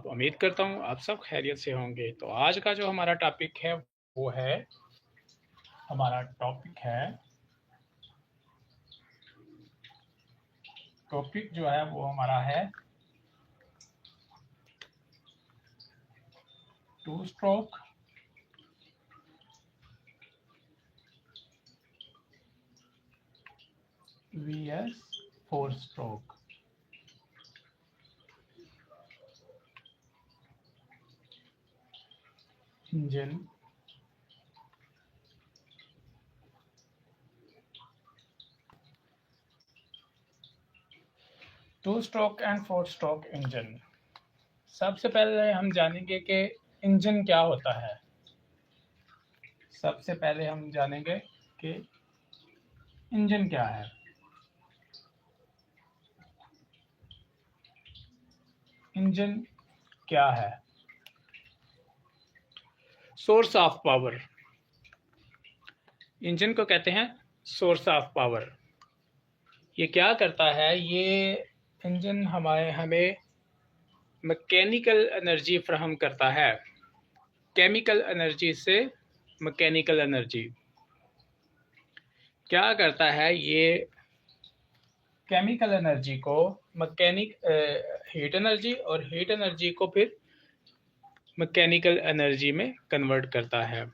तो उम्मीद करता हूँ आप सब खैरियत से होंगे। तो आज का जो हमारा टॉपिक है वो है हमारा टॉपिक जो है वो हमारा है two stroke vs four stroke engine. Two stroke and four stroke engine. सबसे पहले हम जानेंगे कि इंजन क्या होता है। सबसे पहले हम जानेंगे कि इंजन क्या है। इंजन क्या है? Source of power. इंजन को कहते हैं सोर्स ऑफ पावर। ये क्या करता है? ये इंजन हमें मैकेनिकल एनर्जी फ्राहम करता है। केमिकल एनर्जी से मैकेनिकल एनर्जी। क्या करता है? ये केमिकल एनर्जी को हीट एनर्जी और हीट एनर्जी को फिर मैकेनिकल एनर्जी में कन्वर्ट करता है।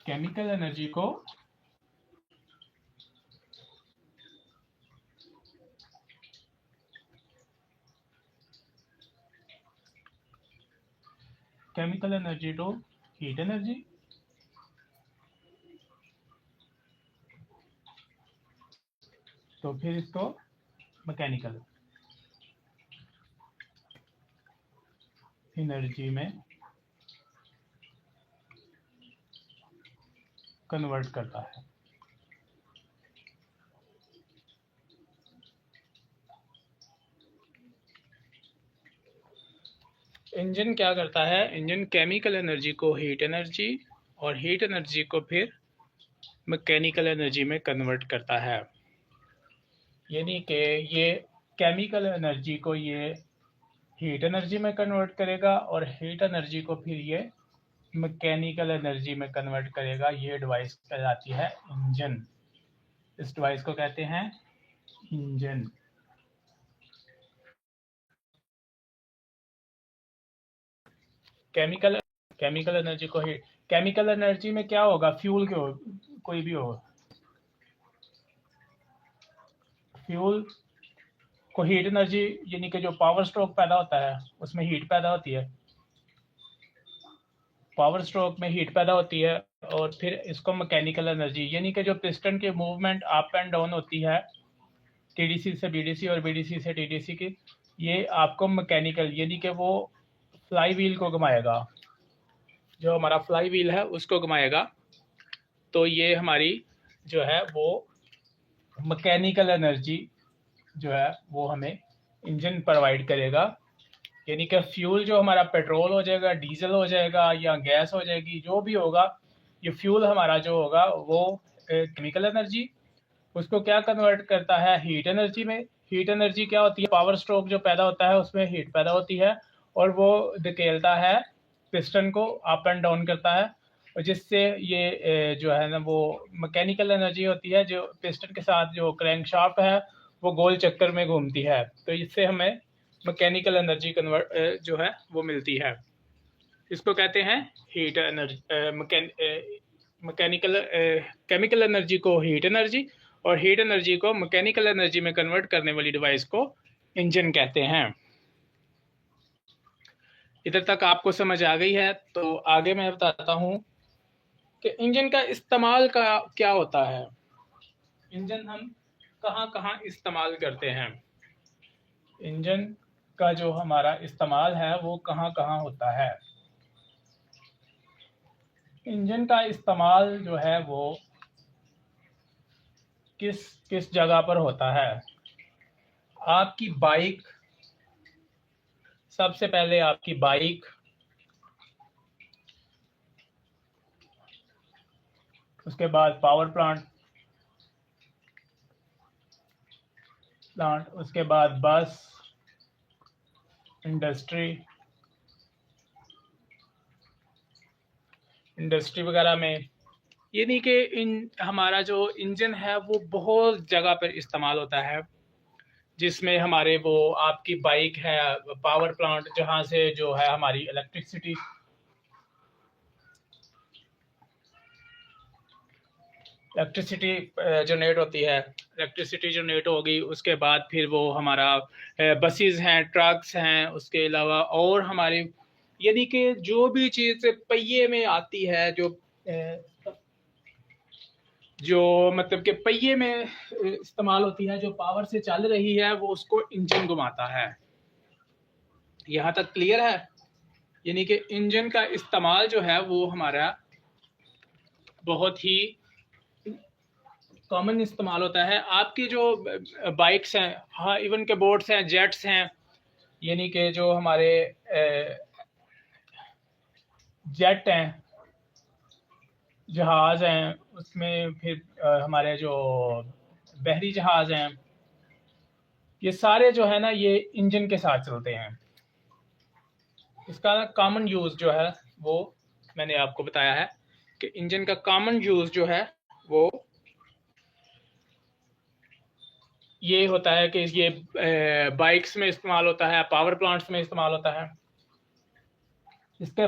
केमिकल एनर्जी को chemical energy to heat energy, तो फिर इसको मैकेनिकल एनर्जी में कन्वर्ट करता है। इंजन क्या करता है? इंजन केमिकल एनर्जी को हीट एनर्जी और हीट एनर्जी को फिर मैकेनिकल एनर्जी में कन्वर्ट करता है। यानी कि ये केमिकल एनर्जी को ये हीट एनर्जी में कन्वर्ट करेगा और हीट एनर्जी को फिर ये मैकेनिकल एनर्जी में कन्वर्ट करेगा। ये डिवाइस कहलाती है इंजन। इस डिवाइस को कहते हैं इंजन। केमिकल एनर्जी को हीट, केमिकल एनर्जी में क्या होगा? फ्यूल के हो, कोई भी हो, फ्यूल को हीट एनर्जी यानी कि जो पावर स्ट्रोक पैदा होता है उसमें हीट पैदा होती है। पावर स्ट्रोक में हीट पैदा होती है और फिर इसको मैकेनिकल एनर्जी यानी कि जो पिस्टन की मूवमेंट अप एंड डाउन होती है टीडीसी से बीडीसी और बीडीसी से टीडीसी की, ये आपको मैकेनिकल यानी कि वो फ्लाई व्हील को घुमाएगा। जो हमारा फ्लाई व्हील है उसको घुमाएगा। तो ये हमारी जो है वो मैकेनिकल एनर्जी जो है वो हमें इंजन प्रोवाइड करेगा। यानी कि फ्यूल जो हमारा पेट्रोल हो जाएगा, डीजल हो जाएगा या गैस हो जाएगी, जो भी होगा, ये फ्यूल हमारा जो होगा वो केमिकल एनर्जी उसको क्या कन्वर्ट करता है? हीट एनर्जी में। हीट एनर्जी क्या होती है? पावर स्ट्रोक जो पैदा होता है उसमें हीट पैदा होती है और वो धकेलता है, पिस्टन को अप एंड डाउन करता है, और जिससे ये जो है ना वो मैकेनिकल एनर्जी होती है जो पिस्टन के साथ जो क्रैंकशाफ्ट है वो गोल चक्कर में घूमती है। तो इससे हमें मैकेनिकल एनर्जी कन्वर्ट जो है वो मिलती है। इसको कहते हैं heat energy. Mechanical chemical energy को हीट एनर्जी और हीट एनर्जी को मैकेनिकल एनर्जी में कन्वर्ट करने वाली डिवाइस को इंजन कहते हैं। इधर तक आपको समझ आ गई है? तो आगे मैं बताता हूं कि इंजन का इस्तेमाल का क्या होता है। इंजन हम कहां इस्तेमाल करते हैं? इंजन का जो हमारा इस्तेमाल है वो कहां होता है? इंजन का इस्तेमाल जो है वो किस किस जगह पर होता है? आपकी बाइक, सबसे पहले आपकी बाइक, उसके बाद पावर प्लांट, प्लांट, उसके बाद बस, इंडस्ट्री वगैरह में। ये नहीं कि हमारा जो इंजन है वो बहुत जगह पर इस्तेमाल होता है, जिसमें हमारे वो आपकी बाइक है, पावर प्लांट जहाँ से जो है हमारी इलेक्ट्रिसिटी जनरेट होती है। इलेक्ट्रिसिटी जनरेट होगी, उसके बाद फिर वो हमारा बसेस हैं, ट्रक्स हैं, उसके अलावा और हमारे यानी कि जो भी चीज़ पहिए में आती है, जो मतलब कि पहिए में इस्तेमाल होती है, जो पावर से चल रही है, वो उसको इंजन घुमाता है। यहाँ तक क्लियर है? यानी कि इंजन का इस्तेमाल जो है वो हमारा बहुत ही कॉमन इस्तेमाल होता है। आपकी जो बाइक्स हैं, हाँ, इवन के बोट्स हैं, जेट्स हैं, यानी कि जो हमारे जेट हैं, जहाज़ हैं, उसमें फिर हमारे जो बहरी जहाज़ हैं, ये सारे जो है ना, ये इंजन के साथ चलते हैं। इसका कॉमन यूज़ जो है वो मैंने आपको बताया है कि इंजन का कॉमन यूज़ जो है वो ये होता है कि ये बाइक्स में इस्तेमाल होता है, पावर प्लांट्स में इस्तेमाल होता है। इसके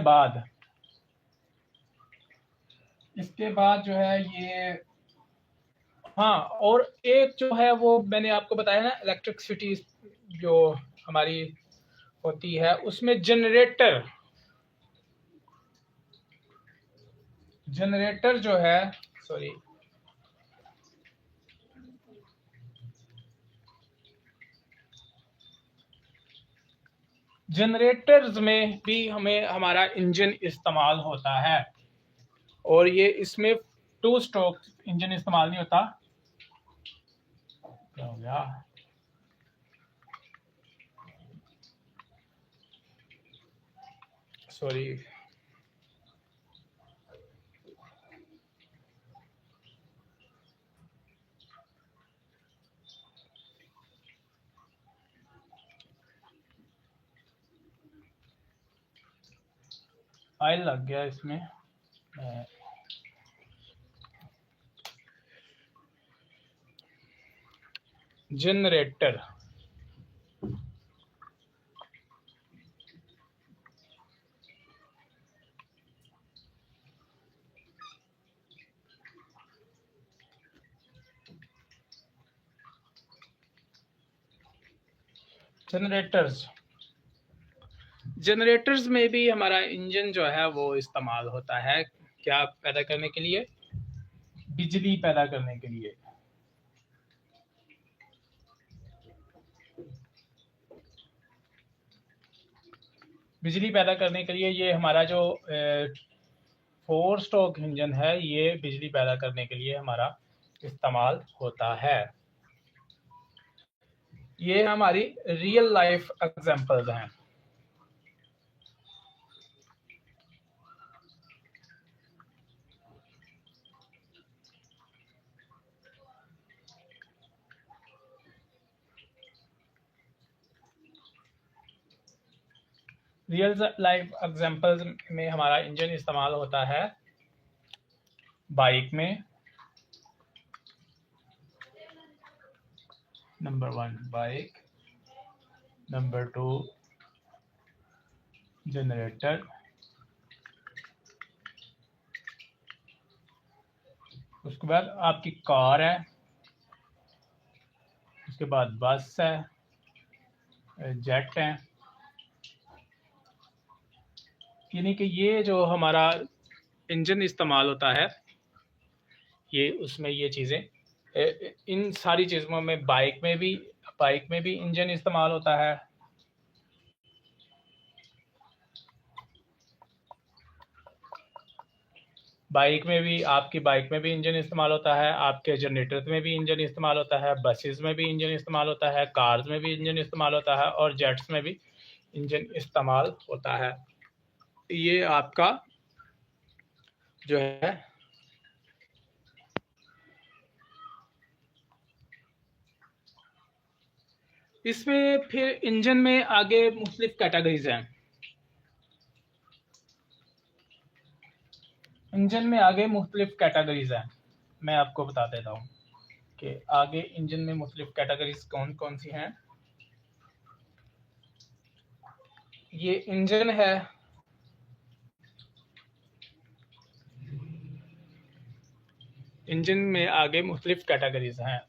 बाद जो है ये, हाँ, और एक जो है वो मैंने आपको बताया ना, इलेक्ट्रिसिटी जो हमारी होती है, उसमें जनरेटर जो है, सॉरी, जनरेटर्स में भी हमें हमारा इंजन इस्तेमाल होता है, और ये इसमें 2 स्ट्रोक इंजन इस्तेमाल नहीं होता। क्या हो गया? सॉरी, ऑयल लग गया इसमें। जनरेटर, जनरेटर्स में भी हमारा इंजन जो है वो इस्तेमाल होता है, क्या पैदा करने के लिए? बिजली पैदा करने के लिए। बिजली पैदा करने के लिए ये हमारा जो 4 स्ट्रोक इंजन है, ये बिजली पैदा करने के लिए हमारा इस्तेमाल होता है। ये हमारी रियल लाइफ एग्जांपल्स हैं। रियल लाइफ एग्जांपल्स में हमारा इंजन इस्तेमाल होता है बाइक में, नंबर 1 बाइक, नंबर 2 जनरेटर, उसके बाद आपकी कार है, उसके बाद बस है, जेट है। यानी कि ये जो हमारा इंजन इस्तेमाल होता है, ये उसमें ये चीज़ें, इन सारी चीज़ों में बाइक में भी इंजन इस्तेमाल होता है। आपकी बाइक में भी इंजन इस्तेमाल होता है, आपके जनरेटर में भी इंजन इस्तेमाल होता है, बसेस में भी इंजन इस्तेमाल होता है, कार्स में भी इंजन इस्तेमाल होता है, और जेट्स में भी इंजन इस्तेमाल होता है। ये आपका जो है इसमें फिर इंजन में आगे मुख्तलिफ कैटेगरीज हैं। इंजन में आगे मुख्तलिफ कैटेगरीज हैं, मैं आपको बता देता हूँ कि आगे इंजन में मुख्तलिफ कैटेगरीज कौन कौन सी हैं। ये इंजन है, इंजन में आगे मुख्तलिफ कैटेगरीज हैं।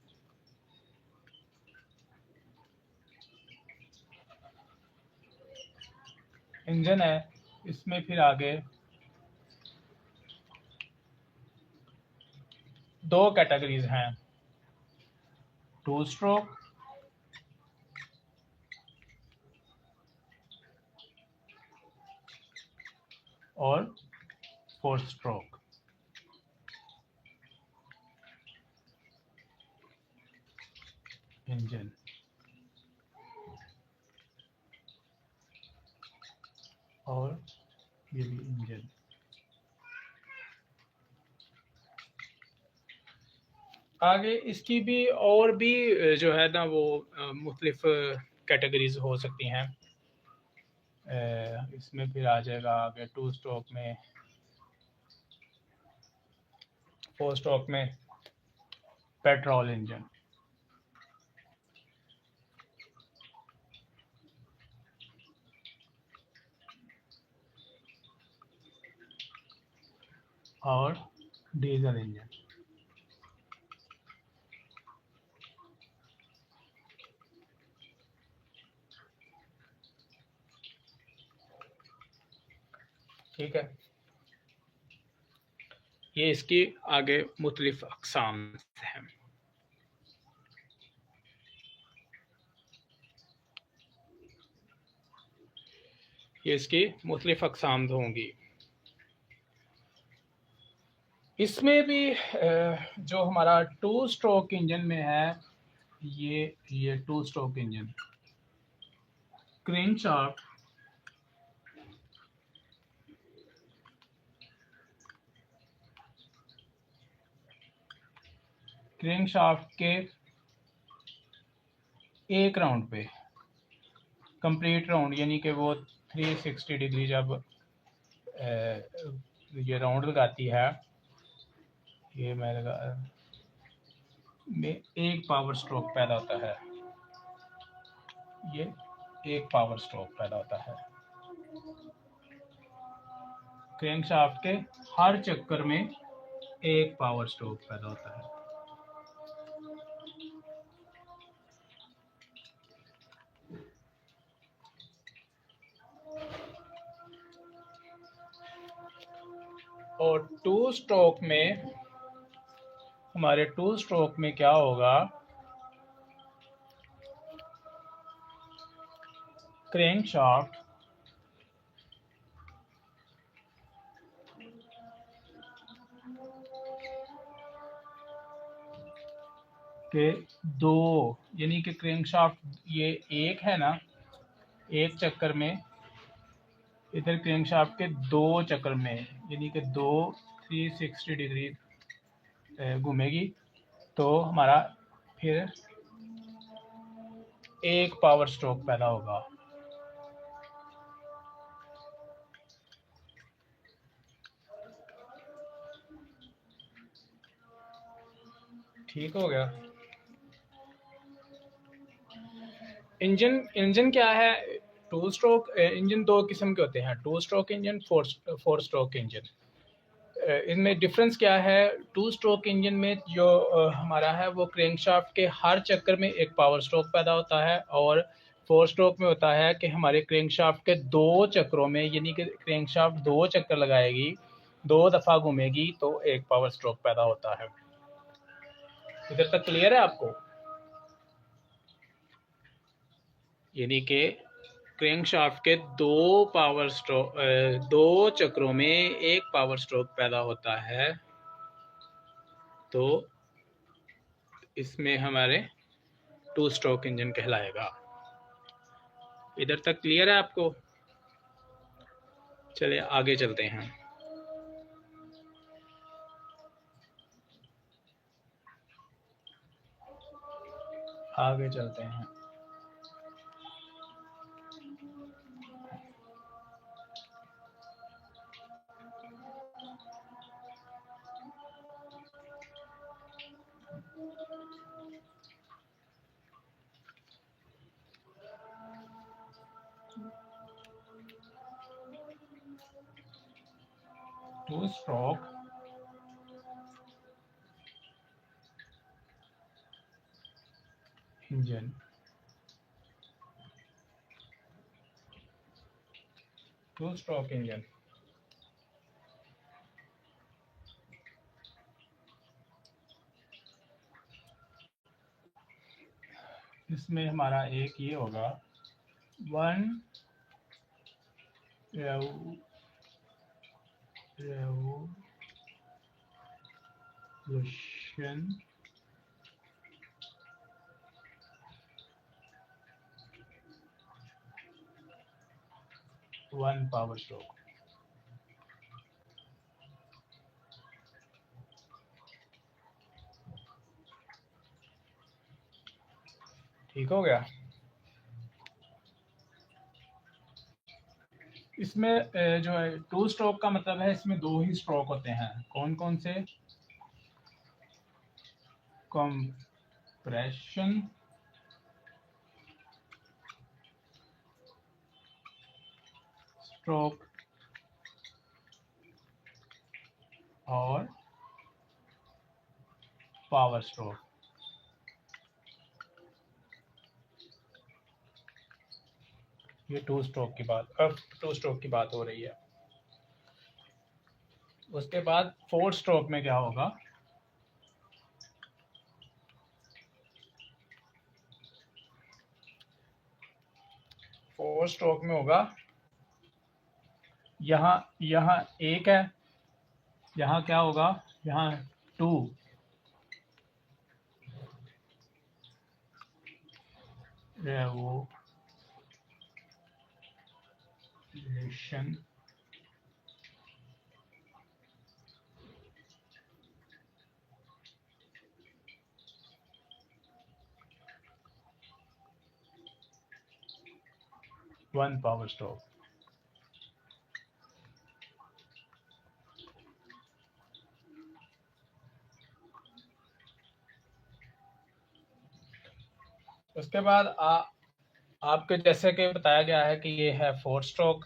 इंजन है, इसमें फिर आगे दो कैटेगरीज हैं, टू स्ट्रोक और फोर स्ट्रोक। इंजन और ये भी इंजन। आगे इसकी भी और भी जो है ना वो मुख्तलिफ कैटेगरीज हो सकती हैं। इसमें फिर आ जाएगा आगे टू स्ट्रोक में, फोर स्ट्रोक में पेट्रोल इंजन। और डीजल इंजन। ठीक है, ये इसकी आगे मुख्तलिफ अक़साम हैं। ये इसकी मुख्तलिफ अक़साम होंगी। इसमें भी जो हमारा टू स्ट्रोक इंजन में है, ये टू स्ट्रोक इंजन, क्रैंकशाफ्ट के एक राउंड पे, कंप्लीट राउंड यानी कि वो 360 डिग्री जब ये राउंड लगाती है, ये मैं लगा में एक पावर स्ट्रोक पैदा होता है। ये एक पावर स्ट्रोक पैदा होता है। क्रैंकशाफ्ट के हर चक्कर में एक पावर स्ट्रोक पैदा होता है। और टू स्ट्रोक में, हमारे टू स्ट्रोक में क्या होगा, क्रैंकशाफ्ट के दो, यानी कि क्रैंकशाफ्ट ये एक है ना, एक चक्कर में, इधर क्रैंकशाफ्ट के दो चक्कर में, यानी कि दो 360 डिग्री घूमेगी, तो हमारा फिर एक पावर स्ट्रोक पैदा होगा। ठीक हो गया। इंजन क्या है, टू स्ट्रोक इंजन दो किस्म के होते हैं, two stroke engine, four stroke engine. इनमें डिफरेंस क्या है, टू स्ट्रोक इंजन में जो हमारा है वो क्रैंकशाफ्ट के हर चक्कर में एक पावर स्ट्रोक पैदा होता है, और फोर स्ट्रोक में होता है कि हमारे क्रैंकशाफ्ट के दो चक्करों में, यानी कि क्रैंकशाफ्ट दो चक्कर लगाएगी, दो दफ़ा घूमेगी, तो एक पावर स्ट्रोक पैदा होता है। इधर तक क्लियर है आपको? यानी कि क्रैंकशाफ्ट के दो पावर स्ट्रोक, दो चक्रों में एक पावर स्ट्रोक पैदा होता है, तो इसमें हमारे टू स्ट्रोक इंजन कहलाएगा। इधर तक क्लियर है आपको? चलिए आगे चलते हैं। आगे चलते हैं। Two stroke engine, two stroke engine. इसमें हमारा एक ये होगा 1 रेवोल्यूशन 1 पावर स्ट्रोक। ठीक हो गया। इसमें जो है टू स्ट्रोक का मतलब है इसमें दो ही स्ट्रोक होते हैं। कौन कौन से? कंप्रेशन स्ट्रोक और पावर स्ट्रोक। ये टू स्ट्रोक की बात, अब टू स्ट्रोक की बात हो रही है। उसके बाद फोर स्ट्रोक में क्या होगा? फोर स्ट्रोक में होगा, यहाँ यहाँ एक है, यहाँ क्या होगा? यहाँ 2 रेवोल्यूशन 1 पावर स्ट्रोक। उसके बाद आपके जैसे कि बताया गया है कि ये है फोर स्ट्रोक।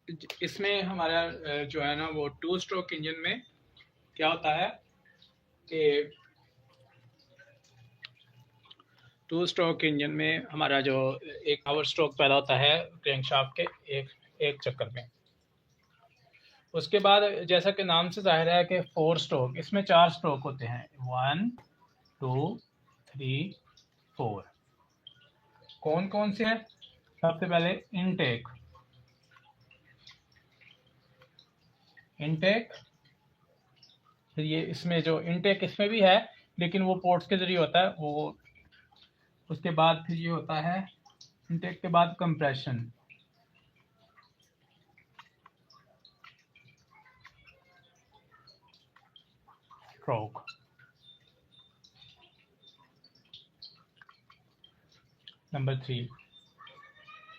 इसमें हमारा जो है ना वो 2 स्ट्रोक इंजन में क्या होता है कि 2 स्ट्रोक इंजन में हमारा जो एक पावर स्ट्रोक पैदा होता है क्रैंकशाफ्ट के एक चक्कर में। उसके बाद जैसा कि नाम से जाहिर है कि 4 स्ट्रोक, इसमें 4 स्ट्रोक होते हैं, 1 2 3 4। कौन कौन से हैं? सबसे पहले इनटेक, फिर ये इसमें जो इनटेक इसमें भी है लेकिन वो पोर्ट्स के जरिए होता है वो। उसके बाद फिर ये होता है इनटेक के बाद कंप्रेशन, स्ट्रोक। नंबर 3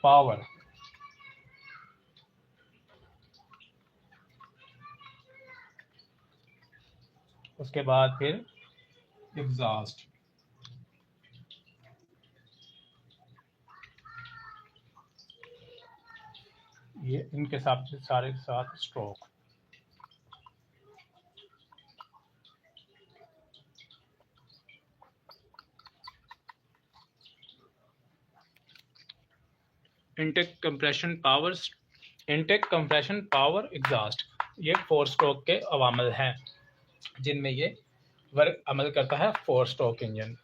पावर, उसके बाद फिर एग्जॉस्ट। ये इनके हिसाब से सारे 7 stroke. Intake compression power, intake compression power exhaust, ये 4 स्ट्रोक के अवामल हैं जिनमें ये वर्क अमल करता है 4 स्ट्रोक इंजन।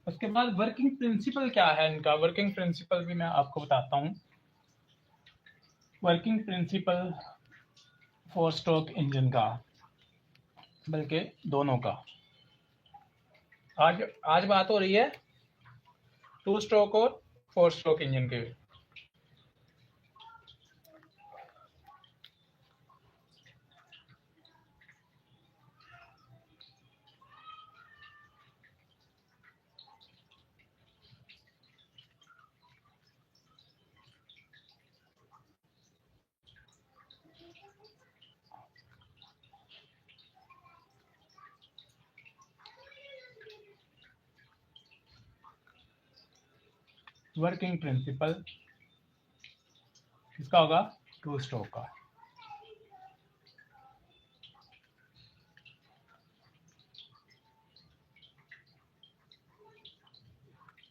उसके बाद वर्किंग प्रिंसिपल क्या है इनका, वर्किंग प्रिंसिपल भी मैं आपको बताता हूँ। वर्किंग प्रिंसिपल 4 स्ट्रोक इंजन का, बल्कि दोनों का। आज बात हो रही है 2 स्ट्रोक और 4 स्ट्रोक इंजन के। वर्किंग प्रिंसिपल किसका होगा? 2 स्ट्रोक का।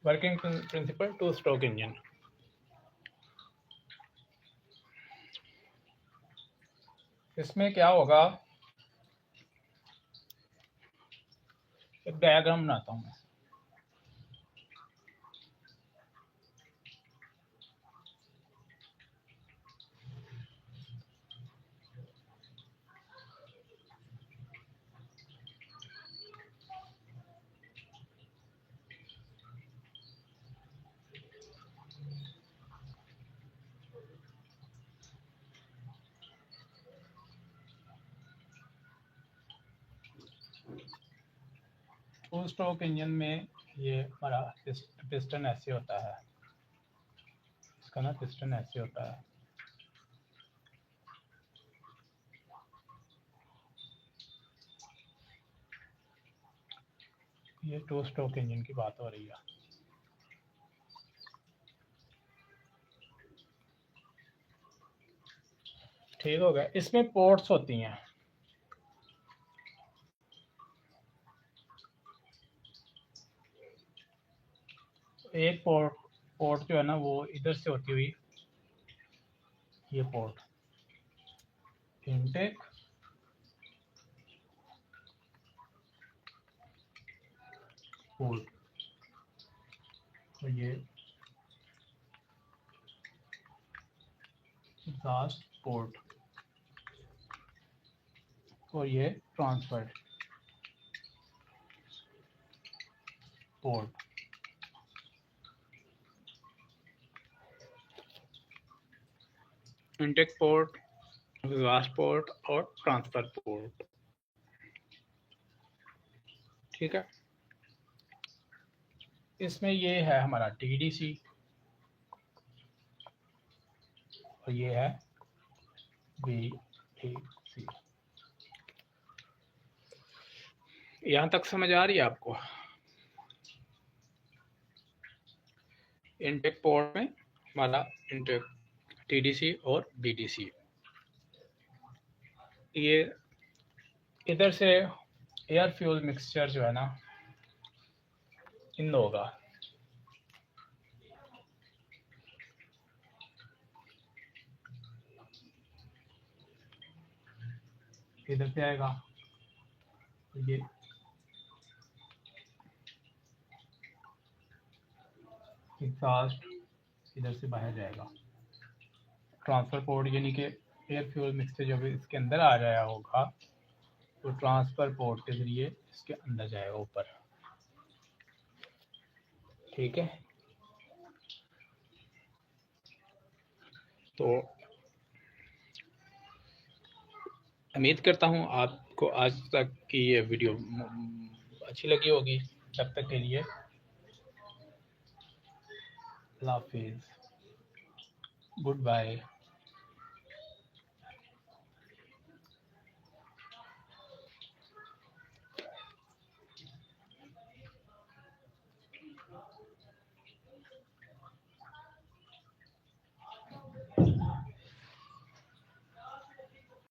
Working principle 2 stroke engine. इसमें क्या होगा, एक डायग्राम बनाता हूँ मैं। टू स्ट्रोक इंजन में ये हमारा पिस्टन ऐसे होता है, इसका ना पिस्टन ऐसे होता है। ये 2 स्ट्रोक इंजन की बात हो रही है। ठीक हो गया। इसमें पोर्ट्स होती हैं, एक पोर्ट जो है ना वो इधर से होती हुई, ये पोर्ट इनटेक, पोर्ट, तो ये एग्जॉस्ट पोर्ट, और ये transfer port. Intake port, exhaust port और ट्रांसफर पोर्ट। ठीक है। इसमें ये है हमारा टीडीसी और ये है बीटीसी। यहां तक समझ आ रही है आपको? इनटेक पोर्ट में हमारा इनटेक TDC और BDC। ये इधर से एयर फ्यूल मिक्सचर जो है ना इन होगा, इधर से आएगा ये एग्जॉस्ट, इधर से बाहर जाएगा ट्रांसफर पोर्ट, यानी कि एयर फ्यूल मिक्सचर जब इसके अंदर आ जाया होगा तो ट्रांसफर पोर्ट के ज़रिए इसके अंदर जाएगा ऊपर। ठीक है, तो उम्मीद करता हूँ आपको आज तक की ये वीडियो अच्छी लगी होगी। तब तक के लिए अल्लाह हाफिज़, गुड बाय।